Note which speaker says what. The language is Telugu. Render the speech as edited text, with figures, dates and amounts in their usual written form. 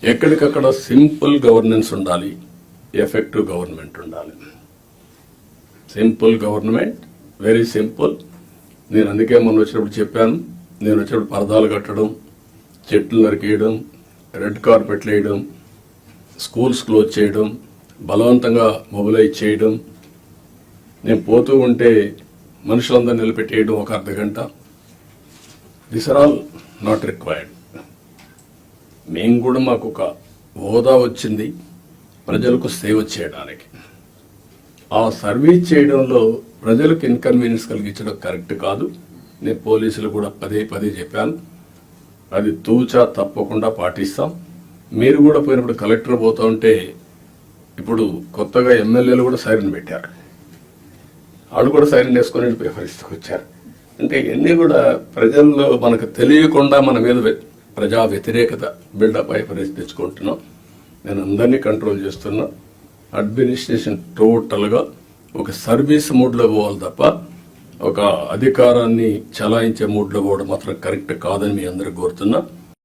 Speaker 1: ఎక్కడికక్కడ సింపుల్ గవర్నెన్స్ ఉండాలి, ఎఫెక్టివ్ గవర్నమెంట్ ఉండాలి. Simple government, very simple. నేను అందుకే మొన్న వచ్చినప్పుడు చెప్పాను, నేను వచ్చినప్పుడు పరదాలు కట్టడం, చెట్లు నరికేయడం, రెడ్ కార్పెట్లు వేయడం, స్కూల్స్ క్లోజ్ చేయడం, బలవంతంగా మొబిలైజ్ చేయడం, నేను పోతూ ఉంటే మనుషులందరూ నిలబెట్టేయడం ఒక అర్ధగంట. This are all not required. మేము కూడా మాకు ఒక హోదా వచ్చింది ప్రజలకు సేవ చేయడానికి. ఆ సర్వీస్ చేయడంలో ప్రజలకు ఇన్కన్వీనియన్స్ కలిగించడం కరెక్ట్ కాదు. నేను పోలీసులు కూడా పదే పదే చెప్పాను, అది తూచా తప్పకుండా పాటిస్తాం. మీరు కూడా పోయినప్పుడు కలెక్టర్ పోతా ఉంటే ఇప్పుడు కొత్తగా ఎమ్మెల్యేలు కూడా సైరన్ పెట్టారు, వాళ్ళు కూడా సైరన్ వేసుకొని వ్యవహరిస్తూ వచ్చారు. అంటే ఇవన్నీ కూడా ప్రజల్లో మనకు తెలియకుండా మన మీద ప్రజా వ్యతిరేకత బిల్డప్ అయ్యే పరిస్థితి తెచ్చుకుంటున్నాం. నేను అందరినీ కంట్రోల్ చేస్తున్నా. అడ్మినిస్ట్రేషన్ టోటల్గా ఒక సర్వీస్ మూడ్లో పోవాలి తప్ప ఒక అధికారాన్ని చలాయించే మూడ్లో పోవడం మాత్రం కరెక్ట్ కాదని మీ అందరికి కోరుతున్నా.